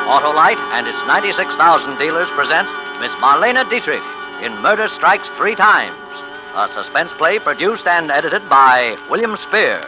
Autolite and its 96,000 dealers present Miss Marlene Dietrich in Murder Strikes Three Times, a suspense play produced and edited by William Spear.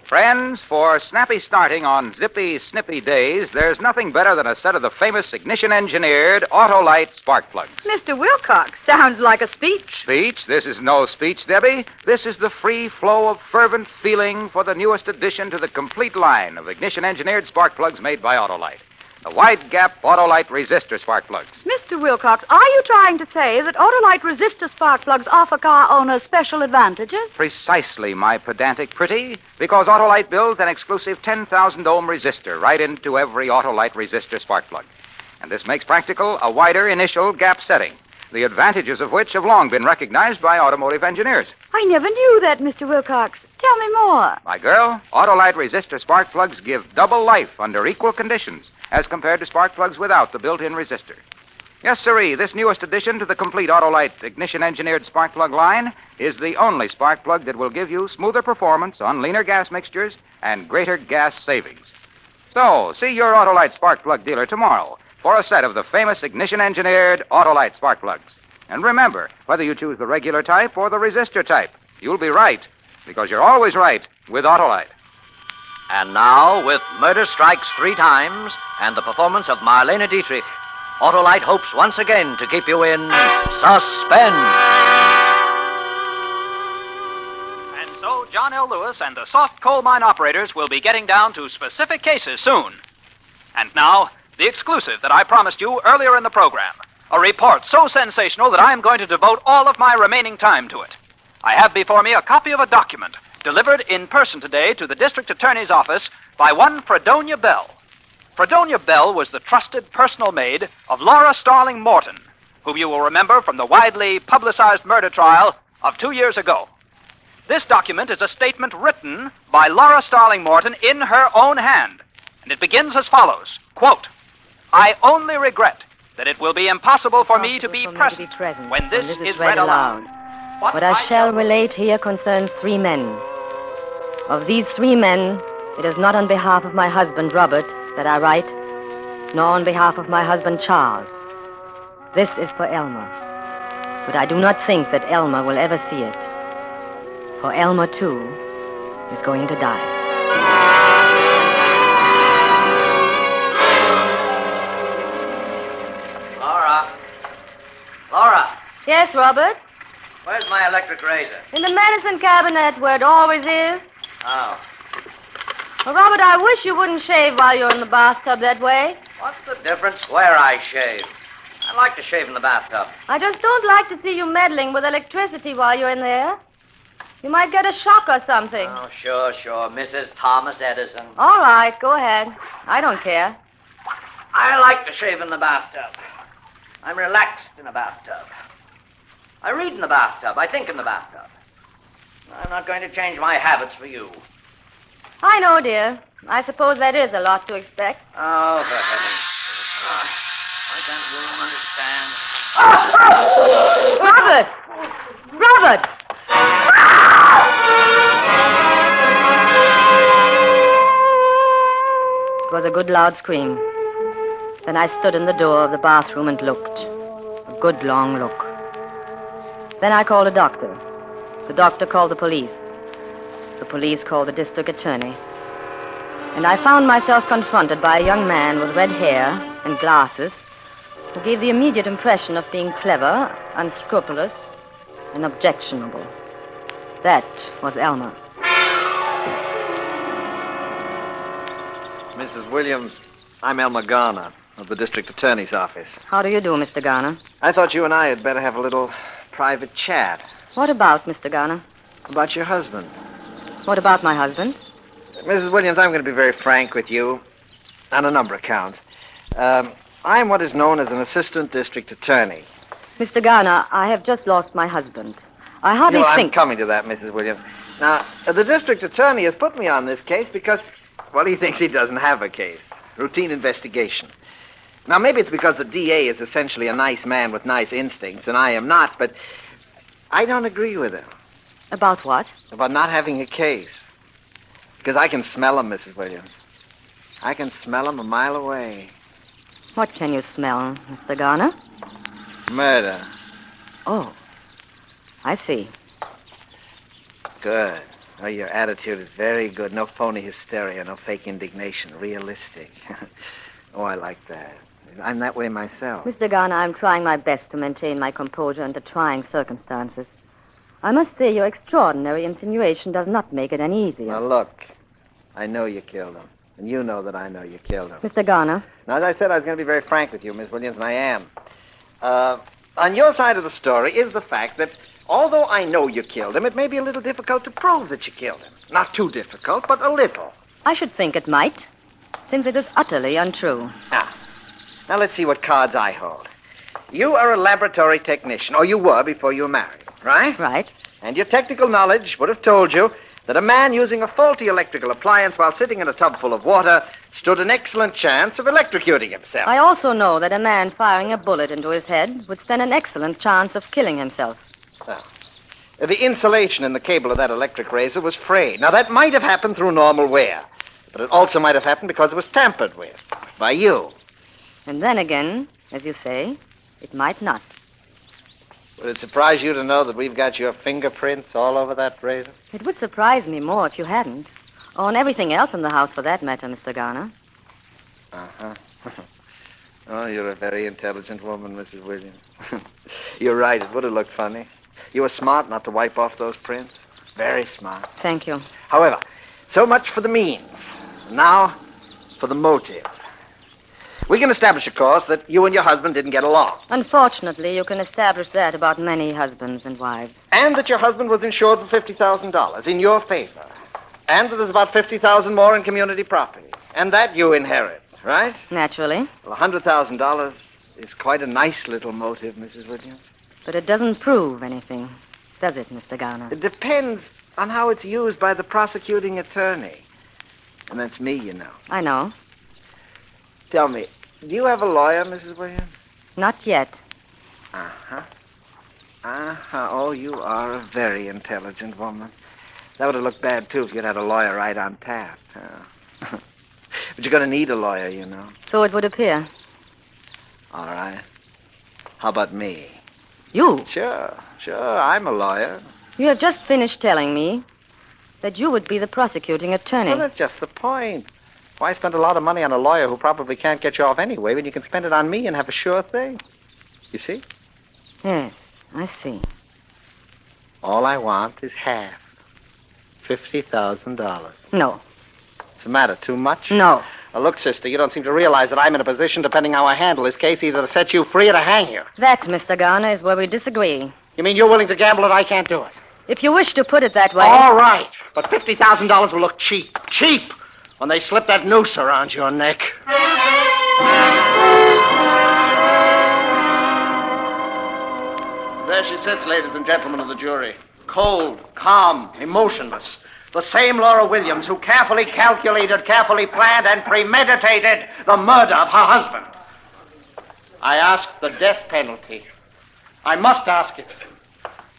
Friends, for snappy starting on zippy, snippy days, there's nothing better than a set of the famous ignition-engineered Autolite spark plugs. Mr. Wilcox, sounds like a speech. Speech? This is no speech, Debbie. This is the free flow of fervent feeling for the newest addition to the complete line of ignition-engineered spark plugs made by Autolite. The wide-gap Autolite resistor spark plugs. Mr. Wilcox, are you trying to say that Autolite resistor spark plugs offer car owners special advantages? Precisely, my pedantic pretty, because Autolite builds an exclusive 10,000-ohm resistor right into every Autolite resistor spark plug. And this makes practical a wider initial gap setting, the advantages of which have long been recognized by automotive engineers. I never knew that, Mr. Wilcox. Tell me more. My girl, Autolite resistor spark plugs give double life under equal conditions as compared to spark plugs without the built-in resistor. Yes, sirree, this newest addition to the complete Autolite ignition-engineered spark plug line is the only spark plug that will give you smoother performance on leaner gas mixtures and greater gas savings. So, see your Autolite spark plug dealer tomorrow for a set of the famous ignition-engineered Autolite spark plugs. And remember, whether you choose the regular type or the resistor type, you'll be right, because you're always right with Autolite. And now, with Murder Strikes Three Times and the performance of Marlene Dietrich, Autolite hopes once again to keep you in suspense. And so John L. Lewis and the soft coal mine operators will be getting down to specific cases soon. And now, the exclusive that I promised you earlier in the program. A report so sensational that I am going to devote all of my remaining time to it. I have before me a copy of a document delivered in person today to the district attorney's office by one Fredonia Bell. Fredonia Bell was the trusted personal maid of Laura Starling Morton, whom you will remember from the widely publicized murder trial of 2 years ago. This document is a statement written by Laura Starling Morton in her own hand, and it begins as follows, quote, "I only regret that it will be impossible for me to be present when this is read aloud. What I shall relate here concerns 3 men. Of these 3 men, it is not on behalf of my husband, Robert, that I write, nor on behalf of my husband, Charles. This is for Elmer. But I do not think that Elmer will ever see it. For Elmer, too, is going to die." Laura, Yes, Robert? where's my electric razor? In the medicine cabinet where it always is. Oh. Well, Robert, I wish you wouldn't shave while you're in the bathtub that way. What's the difference where I shave? I like to shave in the bathtub. I just don't like to see you meddling with electricity while you're in there. You might get a shock or something. Oh, sure. Mrs. Thomas Edison. All right, go ahead. I don't care. I like to shave in the bathtub. I'm relaxed in a bathtub. I read in the bathtub. I think in the bathtub. I'm not going to change my habits for you. I know, dear. I suppose that is a lot to expect. Oh, for heaven's sake. Why can't women understand? Robert! It was a good loud scream. Then I stood in the door of the bathroom and looked. A good long look. Then I called a doctor. The doctor called the police. The police called the district attorney. And I found myself confronted by a young man with red hair and glasses who gave the immediate impression of being clever, unscrupulous, and objectionable. That was Elmer. Mrs. Williams, I'm Elmer Garner of the district attorney's office. How do you do, Mr. Garner? I thought you and I had better have a little private chat. What about, Mr. Garner? About your husband. What about my husband? Mrs. Williams, I'm going to be very frank with you on a number of counts. I'm what is known as an assistant district attorney. Mr. Garner, I have just lost my husband. I hardly I'm think... coming to that, Mrs. Williams. Now, the district attorney has put me on this case because, well, he thinks he doesn't have a case. Routine investigation. Now, maybe it's because the DA is essentially a nice man with nice instincts, and I am not, but I don't agree with him. About what? About not having a case. Because I can smell them, Mrs. Williams. I can smell them a mile away. What can you smell, Mr. Garner? Murder. Oh, I see. Good. Oh, your attitude is very good. No phony hysteria, no fake indignation. Realistic. Oh, I like that. I'm that way myself. Mr. Garner, I'm trying my best to maintain my composure under trying circumstances. I must say your extraordinary insinuation does not make it any easier. Now, look. I know you killed him. And you know that I know you killed him. Mr. Garner. Now, as I said, I was going to be very frank with you, Miss Williams, and I am. On your side of the story is the fact that although I know you killed him, it may be a little difficult to prove that you killed him. Not too difficult, but a little. I should think it might, since it is utterly untrue. Now, let's see what cards I hold. You are a laboratory technician, or you were before you were married, right? Right. And your technical knowledge would have told you that a man using a faulty electrical appliance while sitting in a tub full of water stood an excellent chance of electrocuting himself. I also know that a man firing a bullet into his head would stand an excellent chance of killing himself. Well, the insulation in the cable of that electric razor was frayed. Now, that might have happened through normal wear, but it also might have happened because it was tampered with by you. And then again, as you say, it might not. Would it surprise you to know that we've got your fingerprints all over that razor? It would surprise me more if you hadn't. Or on everything else in the house, for that matter, Mr. Garner. Uh-huh. Oh, you're a very intelligent woman, Mrs. Williams. You're right. It would have looked funny. You were smart not to wipe off those prints. Very smart. Thank you. However, so much for the means. Now, for the motive. We can establish, of course, that you and your husband didn't get along. Unfortunately, you can establish that about many husbands and wives. And that your husband was insured for $50,000 in your favor. And that there's about $50,000 more in community property. And that you inherit, right? Naturally. Well, $100,000 is quite a nice little motive, Mrs. Williams. But it doesn't prove anything, does it, Mr. Garner? It depends on how it's used by the prosecuting attorney. And that's me, you know. I know. Tell me, do you have a lawyer, Mrs. Williams? Not yet. Uh-huh. Uh-huh. Oh, you are a very intelligent woman. That would have looked bad, too, if you'd had a lawyer right on tap. But you're going to need a lawyer, you know. So it would appear. All right. How about me? You? Sure. I'm a lawyer. You have just finished telling me that you would be the prosecuting attorney. Well, that's just the point. Why spend a lot of money on a lawyer who probably can't get you off anyway when you can spend it on me and have a sure thing? You see? Yes, I see. All I want is half. $50,000. No. What's the matter, too much? No. Now, look, sister, you don't seem to realize that I'm in a position, depending how I handle this case, either to set you free or to hang you. That, Mr. Garner, is where we disagree. You mean you're willing to gamble that I can't do it? If you wish to put it that way... All right, but $50,000 will look cheap. Cheap! When they slip that noose around your neck. There she sits, ladies and gentlemen of the jury. Cold, calm, emotionless. The same Laura Williams who carefully calculated, carefully planned, and premeditated the murder of her husband. I ask the death penalty. I must ask it.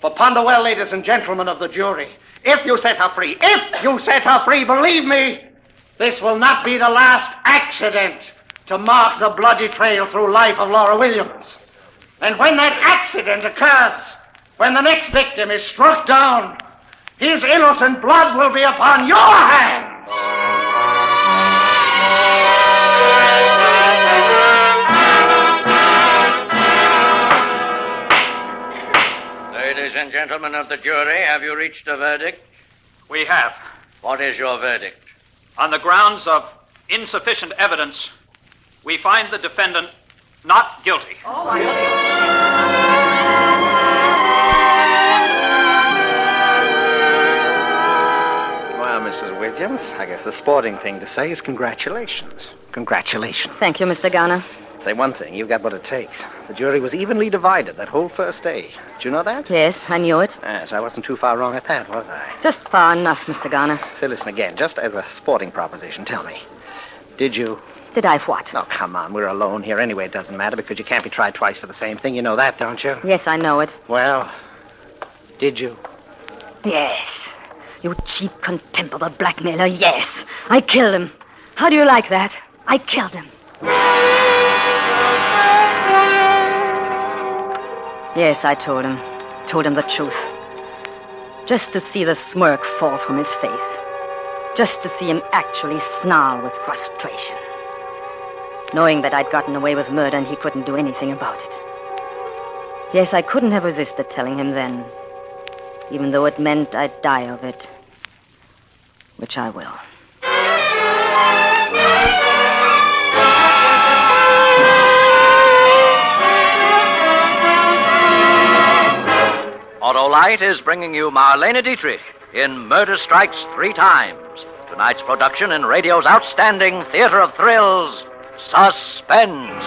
For ponder well, ladies and gentlemen of the jury. If you set her free, believe me, this will not be the last accident to mark the bloody trail through life of Laura Williams. And when that accident occurs, when the next victim is struck down, his innocent blood will be upon your hands. Ladies and gentlemen of the jury, have you reached a verdict? We have. What is your verdict? On the grounds of insufficient evidence, we find the defendant not guilty. Well, Mrs. Williams, I guess the sporting thing to say is congratulations. Congratulations. Thank you, Mr. Garner. Say one thing, you've got what it takes. The jury was evenly divided that whole first day. Did you know that? Yes, I knew it. Yes, I wasn't too far wrong at that, was I? Just far enough, Mr. Garner. Say, listen again, just as a sporting proposition, tell me. Did you... Did I what? Oh, come on, we're alone here anyway. It doesn't matter because you can't be tried twice for the same thing. You know that, don't you? Yes, I know it. Well, did you? Yes. You cheap, contemptible blackmailer. Yes, I killed him. How do you like that? I killed him. Yes, I told him. Told him the truth. Just to see the smirk fall from his face. Just to see him actually snarl with frustration. Knowing that I'd gotten away with murder and he couldn't do anything about it. Yes, I couldn't have resisted telling him then. Even though it meant I'd die of it. Which I will. Autolite is bringing you Marlene Dietrich in Murder Strikes 3 Times. Tonight's production in radio's outstanding theater of thrills, Suspense.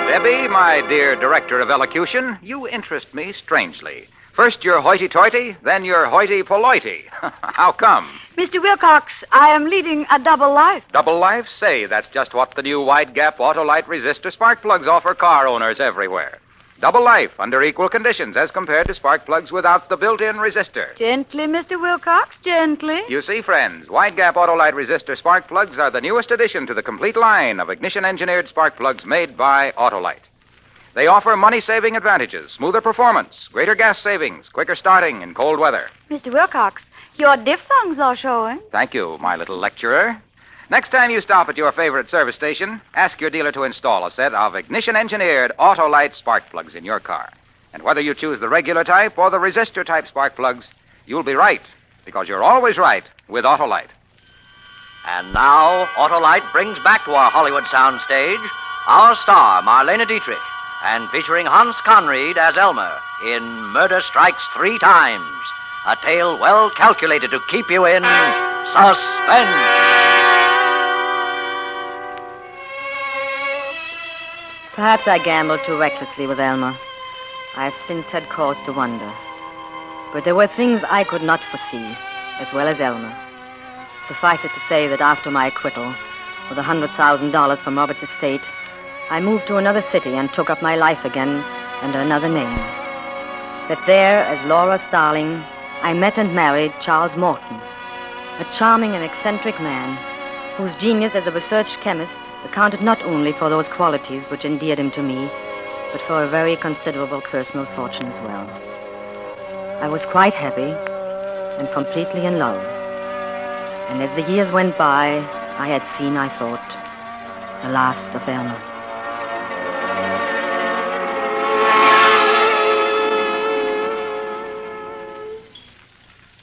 Debbie, my dear director of elocution, you interest me strangely. First you're hoity-toity, then you're hoity-poity. How come? Mr. Wilcox, I am leading a double life. Double life? Say, that's just what the new wide-gap Autolite resistor spark plugs offer car owners everywhere. Double life under equal conditions as compared to spark plugs without the built-in resistor. Gently, Mr. Wilcox, gently. You see, friends, wide-gap Autolite resistor spark plugs are the newest addition to the complete line of ignition-engineered spark plugs made by Autolite. They offer money-saving advantages, smoother performance, greater gas savings, quicker starting in cold weather. Mr. Wilcox, your diphthongs are showing. Thank you, my little lecturer. Next time you stop at your favorite service station, ask your dealer to install a set of ignition-engineered Autolite spark plugs in your car. And whether you choose the regular type or the resistor-type spark plugs, you'll be right, because you're always right with Autolite. And now, Autolite brings back to our Hollywood soundstage our star, Marlene Dietrich, and featuring Hans Conried as Elmer in Murder Strikes 3 Times, a tale well calculated to keep you in suspense. Perhaps I gambled too recklessly with Elmer. I've since had cause to wonder. But there were things I could not foresee, as well as Elmer. Suffice it to say that after my acquittal, with $100,000 from Robert's estate, I moved to another city and took up my life again under another name. That there, as Laura Starling, I met and married Charles Morton, a charming and eccentric man whose genius as a research chemist accounted not only for those qualities which endeared him to me, but for a very considerable personal fortune as well. I was quite happy and completely in love. And as the years went by, I had seen, I thought, the last of Elmer.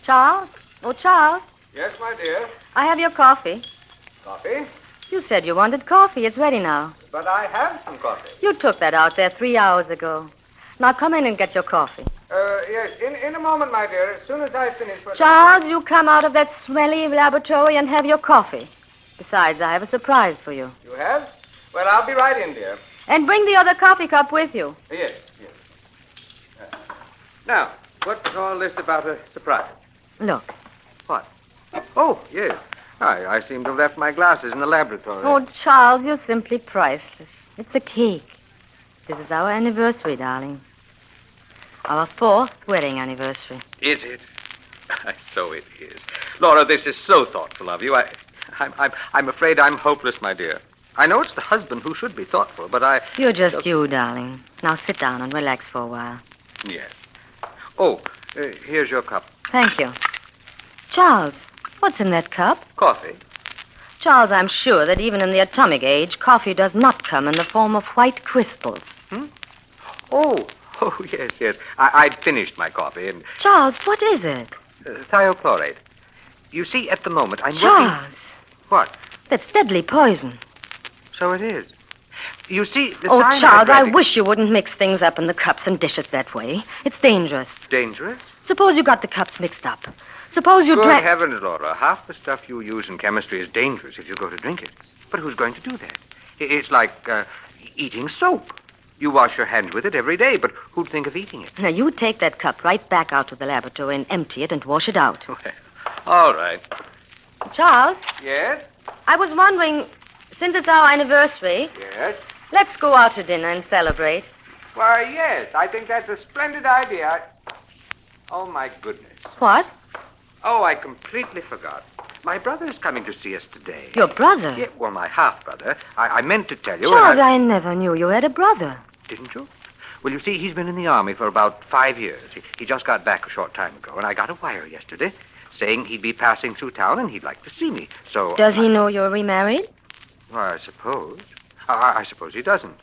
Charles? Oh, Charles, Yes, my dear. I have your coffee. Coffee? You said you wanted coffee. It's ready now. But I have some coffee. You took that out there 3 hours ago. Now come in and get your coffee. Yes, in a moment, my dear. As soon as I finish... Charles, you come out of that smelly laboratory and have your coffee. Besides, I have a surprise for you. You have? Well, I'll be right in, dear. And bring the other coffee cup with you. Yes. Now, what's all this about a surprise? Look. What? Oh, yes. I seem to have left my glasses in the laboratory. Oh, Charles, you're simply priceless. It's a cake. This is our anniversary, darling. Our 4th wedding anniversary. Is it? So it is. Laura, this is so thoughtful of you. I'm afraid I'm hopeless, my dear. I know it's the husband who should be thoughtful, but You're just you, darling. Now sit down and relax for a while. Yes. Oh, here's your cup. Thank you. Charles, what's in that cup? Coffee. Charles, I'm sure that even in the atomic age, coffee does not come in the form of white crystals. Oh, yes. I'd finished my coffee and... Charles, what is it? Thiochlorate. You see, at the moment, I'm Charles. working... What? That's deadly poison. So it is. You see, the Oh, cyanide Charles, I radic- wish you wouldn't mix things up in the cups and dishes that way. It's dangerous. Dangerous? Suppose you got the cups mixed up. Suppose you Good drank... heavens, Laura. Half the stuff you use in chemistry is dangerous if you go to drink it. But who's going to do that? It's like eating soap. You wash your hands with it every day, but who'd think of eating it? Now, you take that cup right back out to the laboratory and empty it and wash it out. Well, all right. Charles, Yes? I was wondering, since it's our anniversary, Yes? let's go out to dinner and celebrate. Why, yes, I think that's a splendid idea. Oh, my goodness. What? Oh, I completely forgot. My brother's coming to see us today. Your brother? Yeah, well, my half-brother. I meant to tell you. Charles, I never knew you had a brother. Didn't you? Well, you see, he's been in the Army for about 5 years. He just got back a short time ago, and I got a wire yesterday saying he'd be passing through town and he'd like to see me. So... Does he know you're remarried? Well, I suppose. I suppose he doesn't.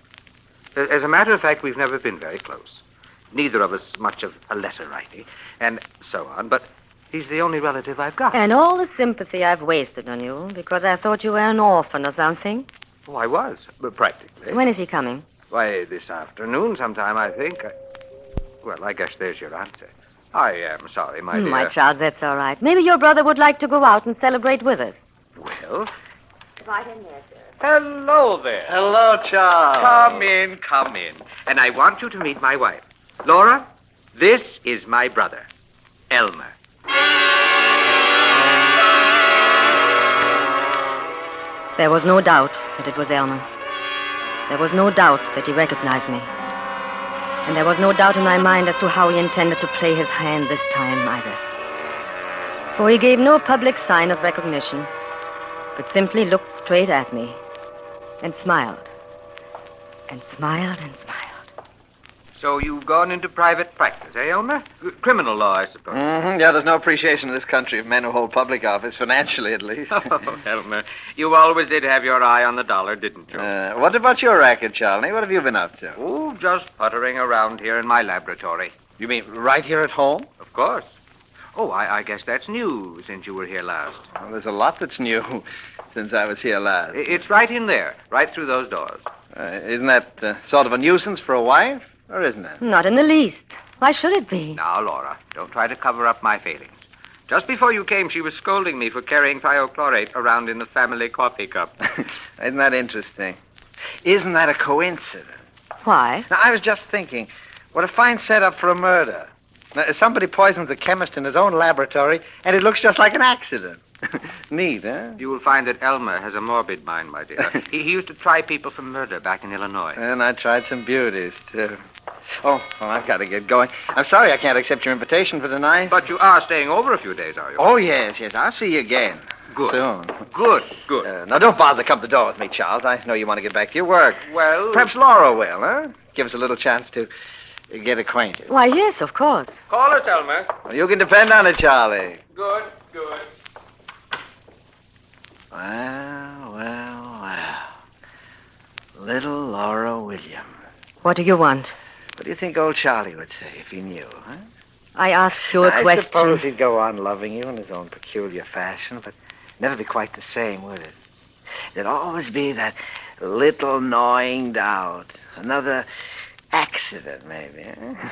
As a matter of fact, we've never been very close. Neither of us much of a letter writing, and so on, but he's the only relative I've got. And all the sympathy I've wasted on you because I thought you were an orphan or something. Oh, I was, practically. When is he coming? Why, this afternoon sometime, I think. Well, I guess there's your answer. I am sorry, my dear. My child, that's all right. Maybe your brother would like to go out and celebrate with us. Well... Right in there, sir. Hello there. Hello, Charles. Come in. And I want you to meet my wife. Laura, this is my brother, Elmer. There was no doubt that it was Elmer. There was no doubt that he recognized me. And there was no doubt in my mind as to how he intended to play his hand this time either. For he gave no public sign of recognition, but simply looked straight at me and smiled. And smiled and smiled. So you've gone into private practice, eh, Elmer? Criminal law, I suppose. Mm-hmm. Yeah, there's no appreciation in this country of men who hold public office, financially at least. Oh, Elmer, you always did have your eye on the dollar, didn't you? What about your racket, Charlie? What have you been up to? Oh, just puttering around here in my laboratory. You mean right here at home? Of course. Oh, I guess that's new since you were here last. Well, there's a lot that's new since I was here last. It's right in there, right through those doors. Isn't that sort of a nuisance for a wife? Or isn't it? Not in the least. Why should it be? Now, Laura, don't try to cover up my failings. Just before you came, she was scolding me for carrying thiochlorate around in the family coffee cup. Isn't that interesting? Isn't that a coincidence? Why? Now, I was just thinking, what a fine setup for a murder. Now, somebody poisons the chemist in his own laboratory, and it looks just like an accident. Neat, huh? You will find that Elmer has a morbid mind, my dear. he used to try people for murder back in Illinois. And I tried some beauties, too. Oh, I've got to get going. I'm sorry I can't accept your invitation for tonight. But you are staying over a few days, are you? Oh, yes. I'll see you again. Good. Soon. Good. Now, don't bother to come to the door with me, Charles. I know you want to get back to your work. Well... Perhaps Laura will, huh? Give us a little chance to get acquainted. Why, yes, of course. Call us, Elmer. Well, you can depend on it, Charlie. Good. Well. Little Laura Williams. What do you want? What do you think old Charlie would say if he knew, huh? I asked you a I question. suppose he'd go on loving you in his own peculiar fashion, but never be quite the same, would it? There'd always be that little gnawing doubt. Another accident, maybe, huh?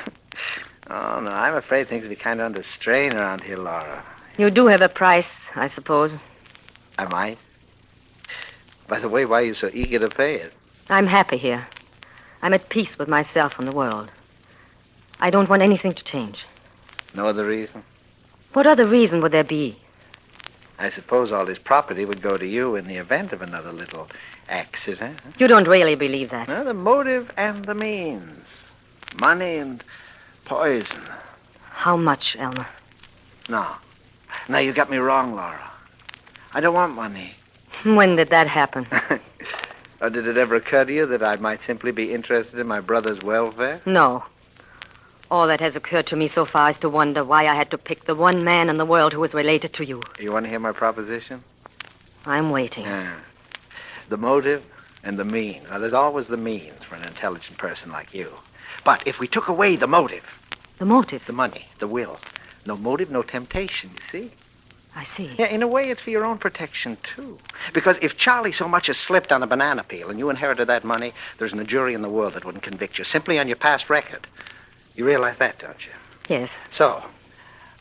Oh, no, I'm afraid things would be kind of under strain around here, Laura. You do have a price, I suppose. I might. By the way, why are you so eager to pay it? I'm happy here. I'm at peace with myself and the world. I don't want anything to change. No other reason? What other reason would there be? I suppose all his property would go to you in the event of another little accident. Huh? You don't really believe that. No, the motive and the means. Money and poison. How much, Elmer? No. No, you got me wrong, Laura. I don't want money. When did that happen? Or did it ever occur to you that I might simply be interested in my brother's welfare? No. All that has occurred to me so far is to wonder why I had to pick the one man in the world who was related to you. You want to hear my proposition? I'm waiting. Yeah. The motive and the means. Now, there's always the means for an intelligent person like you. But if we took away the motive... The motive? The money, the will. No motive, no temptation, you see? I see. Yeah, in a way, it's for your own protection, too. Because if Charlie so much as slipped on a banana peel and you inherited that money, there isn't a jury in the world that wouldn't convict you, simply on your past record. You realize that, don't you? Yes. So,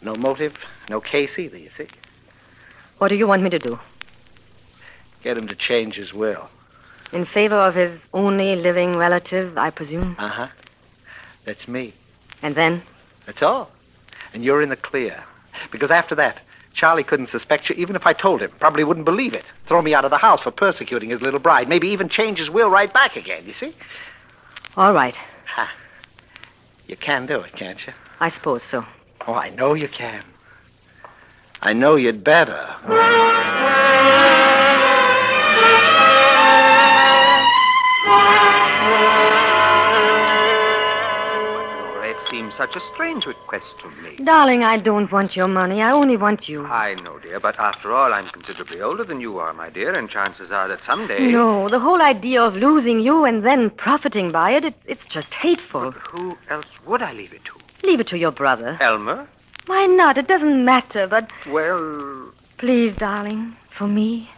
no motive, no case either, you see? What do you want me to do? Get him to change his will. In favor of his only living relative, I presume? Uh-huh. That's me. And then? That's all. And you're in the clear. Because after that, Charlie couldn't suspect you, even if I told him. Probably wouldn't believe it. Throw me out of the house for persecuting his little bride. Maybe even change his will right back again, you see? All right. Ha. You can do it, can't you? I suppose so. Oh, I know you can. I know you'd better. It seems such a strange request from me. Darling, I don't want your money. I only want you. I know, dear, but after all, I'm considerably older than you are, my dear, and chances are that someday... No, the whole idea of losing you and then profiting by it, it's just hateful. But who else would I leave it to? Leave it to your brother. Elmer? Why not? It doesn't matter, but... Well... Please, darling, for me.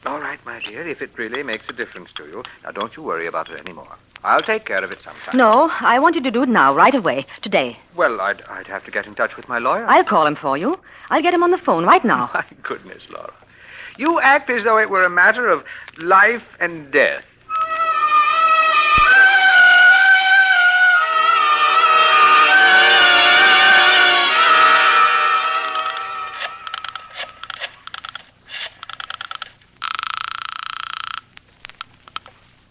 All right, my dear, if it really makes a difference to you. Now, don't you worry about it anymore. I'll take care of it sometime. No, I want you to do it now, right away, today. Well, I'd have to get in touch with my lawyer. I'll call him for you. I'll get him on the phone right now. My goodness, Laura. You act as though it were a matter of life and death.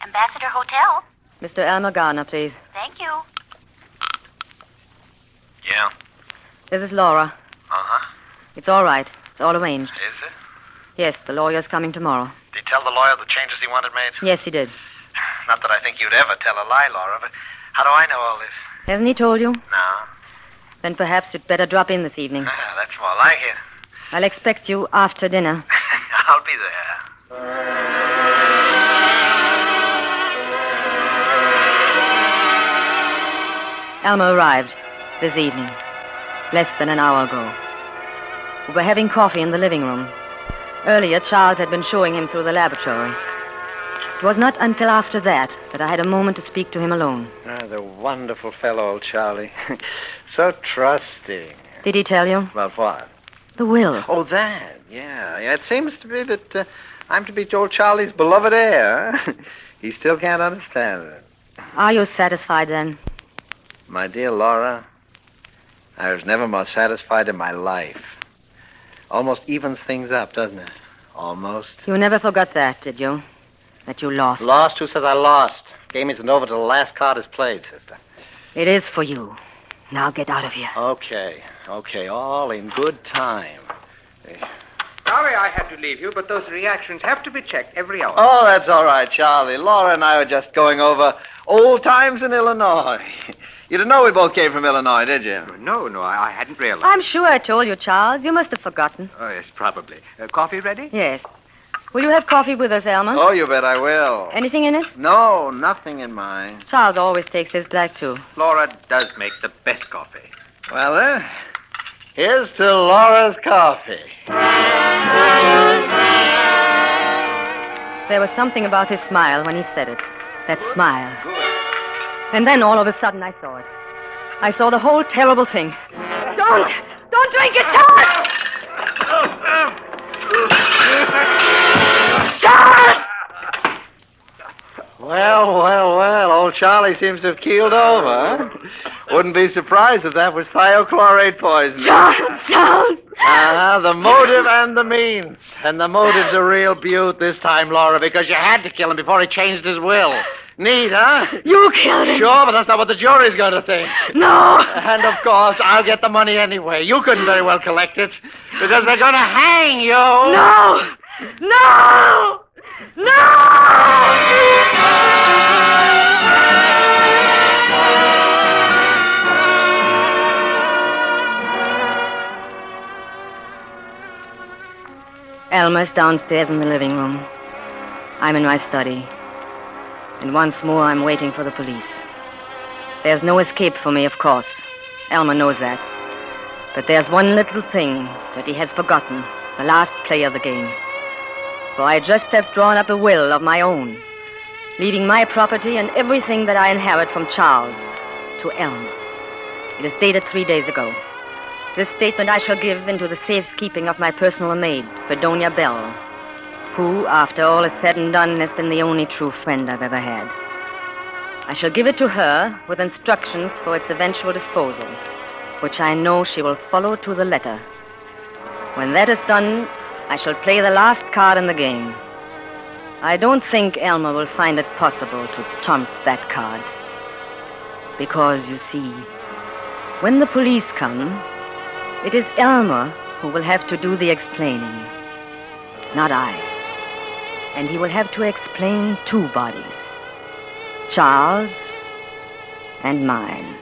Ambassador Hotel. Mr. Elmer Garner, please. Thank you. Yeah. This is Laura. Uh-huh. It's all right. It's all arranged. Is it? Yes, the lawyer's coming tomorrow. Did he tell the lawyer the changes he wanted made? Yes, he did. Not that I think you'd ever tell a lie, Laura, but how do I know all this? Hasn't he told you? No. Then perhaps you'd better drop in this evening. That's more like it. I'll expect you after dinner. I'll be there. Alma arrived this evening, less than an hour ago. We were having coffee in the living room. Earlier, Charles had been showing him through the laboratory. It was not until after that I had a moment to speak to him alone. Ah, the wonderful fellow, old Charlie. So trusting. Did he tell you? About what? The will. Oh, that. Yeah. It seems to be that I'm to be old Charlie's beloved heir. Huh? He still can't understand it. Are you satisfied then? My dear Laura, I was never more satisfied in my life. Almost evens things up, doesn't it? Almost. You never forgot that, did you? That you lost. Lost? Who says I lost? Game isn't over till the last card is played, sister. It is for you. Now get out of here. Okay. All in good time. Sorry I had to leave you, but those reactions have to be checked every hour. Oh, that's all right, Charlie. Laura and I were just going over old times in Illinois. You didn't know we both came from Illinois, did you? No, I hadn't realized. I'm sure I told you, Charles. You must have forgotten. Oh, yes, probably. Coffee ready? Yes. Will you have coffee with us, Elmer? Oh, you bet I will. Anything in it? No, nothing in mine. Charles always takes his black, too. Laura does make the best coffee. Well, then, here's to Laura's coffee. There was something about his smile when he said it. That smile. And then all of a sudden I saw it. I saw the whole terrible thing. Don't drink it, Charles! Charles! Well, old Charlie seems to have keeled over, huh? Wouldn't be surprised if that was thiochlorate poisoning. Charles! The motive and the means. And the motive's a real beaut this time, Laura, because you had to kill him before he changed his will. Neat, huh? You killed him. Sure, but that's not what the jury's going to think. No. And, of course, I'll get the money anyway. You couldn't very well collect it, because they're going to hang you. No! Elmer's downstairs in the living room. I'm in my study. And once more, I'm waiting for the police. There's no escape for me, of course. Elmer knows that. But there's one little thing that he has forgotten, the last play of the game. For I just have drawn up a will of my own, leaving my property and everything that I inherit from Charles to Elmer. It is dated 3 days ago. This statement I shall give into the safekeeping of my personal maid, Fredonia Bell, who, after all is said and done, has been the only true friend I've ever had. I shall give it to her with instructions for its eventual disposal, which I know she will follow to the letter. When that is done, I shall play the last card in the game. I don't think Elmer will find it possible to trump that card. Because, you see, When the police come, it is Elmer who will have to do the explaining, not I. And he will have to explain two bodies, Charles and mine.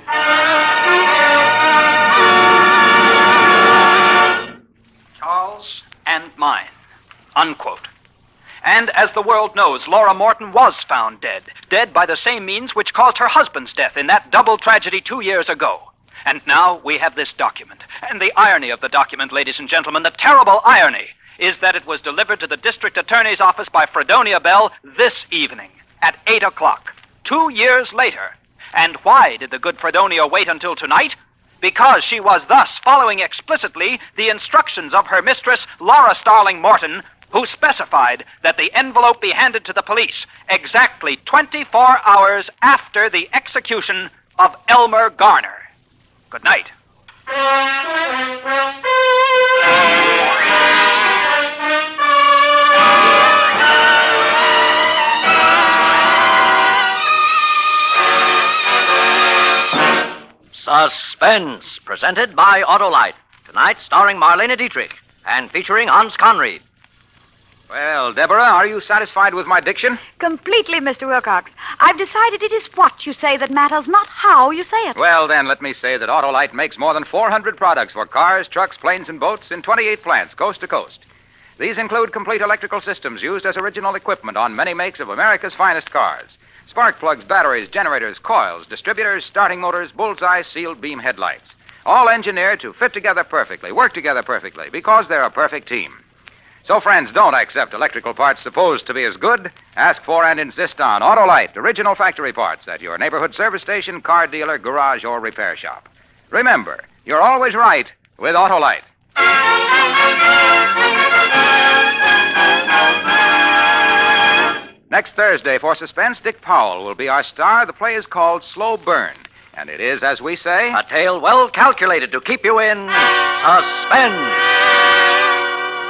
Charles and mine. Unquote. And as the world knows, Laura Morton was found dead. Dead by the same means which caused her husband's death in that double tragedy 2 years ago. And now we have this document. And the irony of the document, ladies and gentlemen, the terrible irony, is that it was delivered to the district attorney's office by Fredonia Bell this evening at 8 o'clock, 2 years later. And why did the good Fredonia wait until tonight? Because she was thus following explicitly the instructions of her mistress, Laura Starling Morton, who specified that the envelope be handed to the police exactly 24 hours after the execution of Elmer Garner. Good night. Suspense, presented by Autolite. Tonight starring Marlene Dietrich and featuring Hans Conried. Well, Deborah, are you satisfied with my diction? Completely, Mr. Wilcox. I've decided it is what you say that matters, not how you say it. Well, then, let me say that Autolite makes more than 400 products for cars, trucks, planes, and boats in 28 plants, coast to coast. These include complete electrical systems used as original equipment on many makes of America's finest cars. Spark plugs, batteries, generators, coils, distributors, starting motors, bullseye, sealed beam headlights. All engineered to fit together perfectly, work together perfectly, because they're a perfect team. So, friends, don't accept electrical parts supposed to be as good. Ask for and insist on Autolite, original factory parts at your neighborhood service station, car dealer, garage, or repair shop. Remember, you're always right with Autolite. Next Thursday for Suspense, Dick Powell will be our star. The play is called Slow Burn. And it is, as we say, A tale well calculated to keep you in suspense.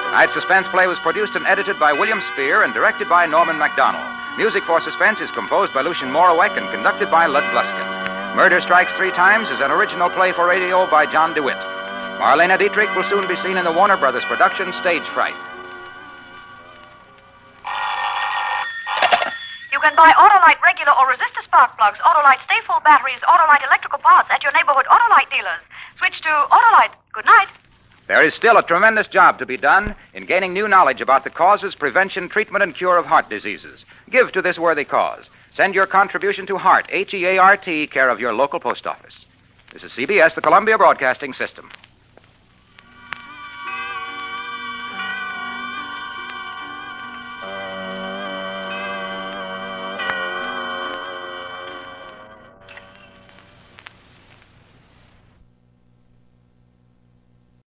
Tonight's Suspense play was produced and edited by William Spear and directed by Norman MacDonald. Music for Suspense is composed by Lucien Morawek and conducted by Lud Gluskin. Murder Strikes Three Times is an original play for radio by John DeWitt. Marlene Dietrich will soon be seen in the Warner Brothers production Stage Fright. You can buy Autolite regular or resistor spark plugs, Autolite stay-full batteries, Autolite electrical parts at your neighborhood Autolite dealers. Switch to Autolite. Good night. There is still a tremendous job to be done in gaining new knowledge about the causes, prevention, treatment, and cure of heart diseases. Give to this worthy cause. Send your contribution to HEART, H-E-A-R-T, care of your local post office. This is CBS, the Columbia Broadcasting System.